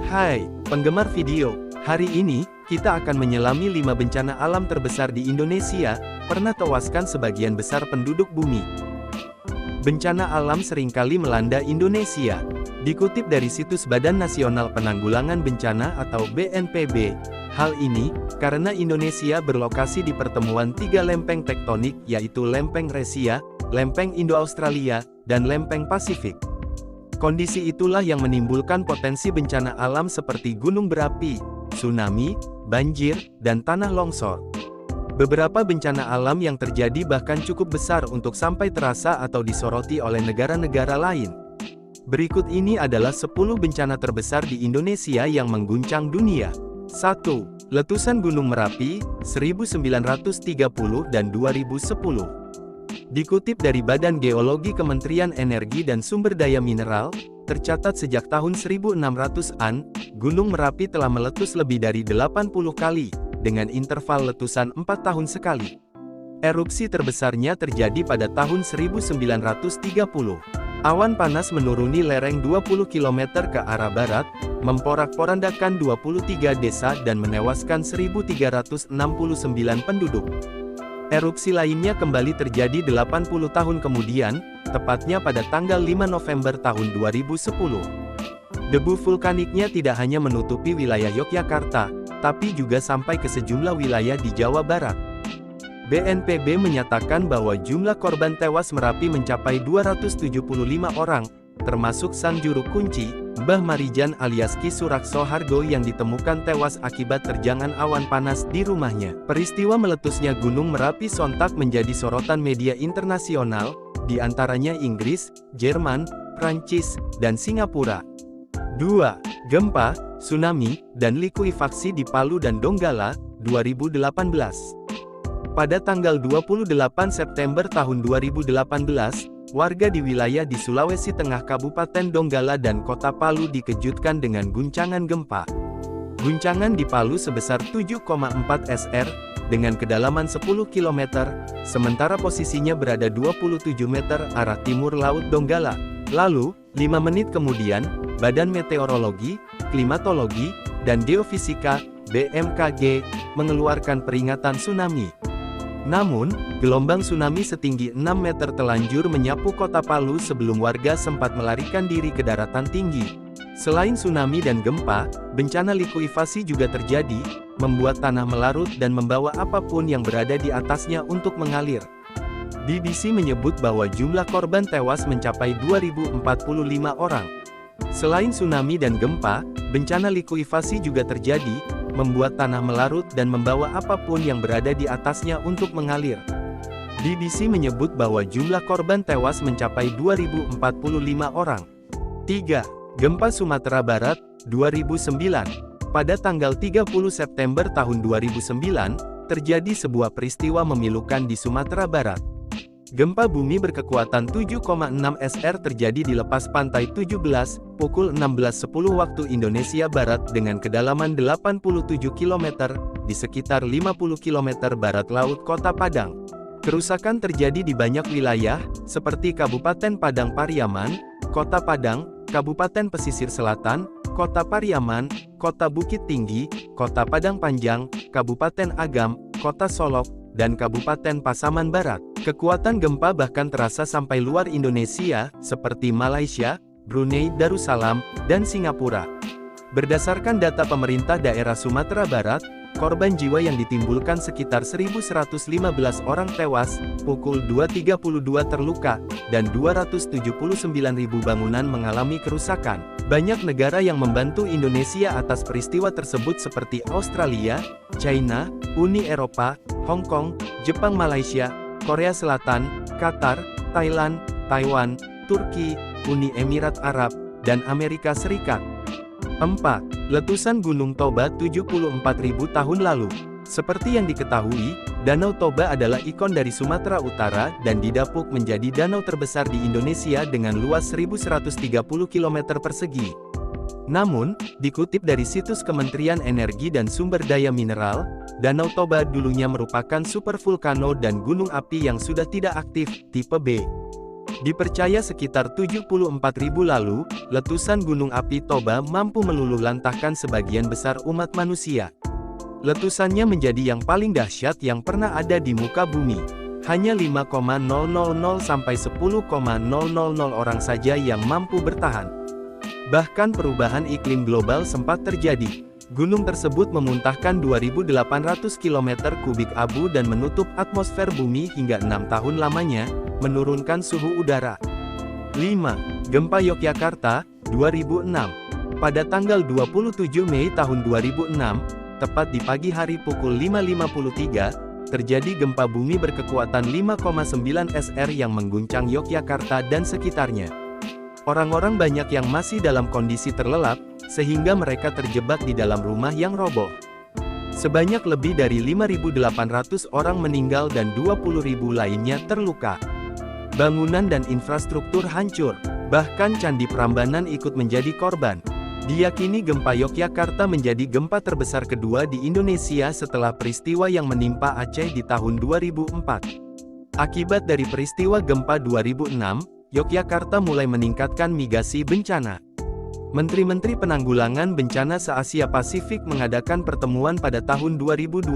Hai, penggemar video. Hari ini, kita akan menyelami 5 bencana alam terbesar di Indonesia, pernah tewaskan sebagian besar penduduk bumi. Bencana alam seringkali melanda Indonesia. Dikutip dari situs Badan Nasional Penanggulangan Bencana atau BNPB, hal ini, karena Indonesia berlokasi di pertemuan 3 lempeng tektonik yaitu Lempeng Resia, Lempeng Indo-Australia, dan Lempeng Pasifik. Kondisi itulah yang menimbulkan potensi bencana alam seperti gunung berapi, tsunami, banjir, dan tanah longsor. Beberapa bencana alam yang terjadi bahkan cukup besar untuk sampai terasa atau disoroti oleh negara-negara lain. Berikut ini adalah 10 bencana terbesar di Indonesia yang mengguncang dunia. 1. Letusan Gunung Merapi, 1930 dan 2010. Dikutip dari Badan Geologi Kementerian Energi dan Sumber Daya Mineral, tercatat sejak tahun 1600-an, Gunung Merapi telah meletus lebih dari 80 kali, dengan interval letusan 4 tahun sekali. Erupsi terbesarnya terjadi pada tahun 1930. Awan panas menuruni lereng 20 km ke arah barat, memporak-porandakan 23 desa dan menewaskan 1.369 penduduk. Erupsi lainnya kembali terjadi 80 tahun kemudian, tepatnya pada tanggal 5 November tahun 2010. Debu vulkaniknya tidak hanya menutupi wilayah Yogyakarta, tapi juga sampai ke sejumlah wilayah di Jawa Barat. BNPB menyatakan bahwa jumlah korban tewas Merapi mencapai 275 orang, termasuk sang juru kunci, Mbah Marijan alias Ki Surakso Hargo yang ditemukan tewas akibat terjangan awan panas di rumahnya. Peristiwa meletusnya Gunung Merapi sontak menjadi sorotan media internasional, di antaranya Inggris, Jerman, Prancis, dan Singapura. 2. Gempa, tsunami, dan likuifaksi di Palu dan Donggala, 2018. Pada tanggal 28 September tahun 2018, warga di wilayah di Sulawesi Tengah Kabupaten Donggala dan Kota Palu dikejutkan dengan guncangan gempa. Guncangan di Palu sebesar 7,4 SR, dengan kedalaman 10 km, sementara posisinya berada 27 meter arah timur Laut Donggala. Lalu, 5 menit kemudian, Badan Meteorologi, Klimatologi, dan Geofisika, BMKG, mengeluarkan peringatan tsunami. Namun, gelombang tsunami setinggi 6 meter telanjur menyapu kota Palu sebelum warga sempat melarikan diri ke daratan tinggi. Selain tsunami dan gempa, bencana likuifasi juga terjadi, membuat tanah melarut dan membawa apapun yang berada di atasnya untuk mengalir. BBC menyebut bahwa jumlah korban tewas mencapai 2.045 orang. Selain tsunami dan gempa, bencana likuifasi juga terjadi, membuat tanah melarut dan membawa apapun yang berada di atasnya untuk mengalir. BBC menyebut bahwa jumlah korban tewas mencapai 2.045 orang. 3. Gempa Sumatera Barat, 2009. Pada tanggal 30 September tahun 2009, terjadi sebuah peristiwa memilukan di Sumatera Barat. Gempa bumi berkekuatan 7,6 SR terjadi di lepas pantai 17, pukul 16.10 waktu Indonesia Barat dengan kedalaman 87 km, di sekitar 50 km barat laut Kota Padang. Kerusakan terjadi di banyak wilayah, seperti Kabupaten Padang Pariaman, Kota Padang, Kabupaten Pesisir Selatan, Kota Pariaman, Kota Bukit Tinggi, Kota Padang Panjang, Kabupaten Agam, Kota Solok, dan Kabupaten Pasaman Barat. Kekuatan gempa bahkan terasa sampai luar Indonesia, seperti Malaysia, Brunei Darussalam, dan Singapura. Berdasarkan data pemerintah daerah Sumatera Barat, korban jiwa yang ditimbulkan sekitar 1.115 orang tewas, pukul 2.32 terluka, dan 279.000 bangunan mengalami kerusakan. Banyak negara yang membantu Indonesia atas peristiwa tersebut seperti Australia, China, Uni Eropa, Hong Kong, Jepang, Malaysia, Korea Selatan, Qatar, Thailand, Taiwan, Turki, Uni Emirat Arab, dan Amerika Serikat. 4. Letusan Gunung Toba 74.000 tahun lalu. Seperti yang diketahui, Danau Toba adalah ikon dari Sumatera Utara dan didapuk menjadi danau terbesar di Indonesia dengan luas 1.130 km persegi. Namun, dikutip dari situs Kementerian Energi dan Sumber Daya Mineral, Danau Toba dulunya merupakan supervulkano dan gunung api yang sudah tidak aktif, tipe B. Dipercaya sekitar 74.000 lalu, letusan Gunung Api Toba mampu meluluhlantahkan sebagian besar umat manusia. Letusannya menjadi yang paling dahsyat yang pernah ada di muka bumi. Hanya 5,000 sampai 10,000 orang saja yang mampu bertahan. Bahkan perubahan iklim global sempat terjadi. Gunung tersebut memuntahkan 2.800 km kubik abu dan menutup atmosfer bumi hingga 6 tahun lamanya, menurunkan suhu udara. 5. Gempa Yogyakarta, 2006. Pada tanggal 27 Mei tahun 2006, tepat di pagi hari pukul 5.53, terjadi gempa bumi berkekuatan 5,9 SR yang mengguncang Yogyakarta dan sekitarnya. Orang-orang banyak yang masih dalam kondisi terlelap, sehingga mereka terjebak di dalam rumah yang roboh. Sebanyak lebih dari 5.800 orang meninggal dan 20.000 lainnya terluka. Bangunan dan infrastruktur hancur, bahkan Candi Prambanan ikut menjadi korban. Diyakini gempa Yogyakarta menjadi gempa terbesar kedua di Indonesia setelah peristiwa yang menimpa Aceh di tahun 2004. Akibat dari peristiwa gempa 2006, Yogyakarta mulai meningkatkan mitigasi bencana. Menteri-menteri penanggulangan bencana se-Asia Pasifik mengadakan pertemuan pada tahun 2012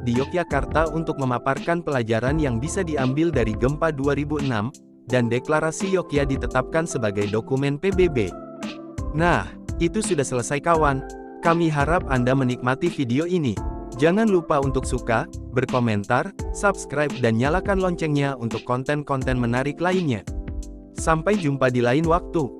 di Yogyakarta untuk memaparkan pelajaran yang bisa diambil dari gempa 2006, dan deklarasi Yogya ditetapkan sebagai dokumen PBB. Nah, itu sudah selesai kawan. Kami harap Anda menikmati video ini. Jangan lupa untuk suka, berkomentar, subscribe dan nyalakan loncengnya untuk konten-konten menarik lainnya. Sampai jumpa di lain waktu.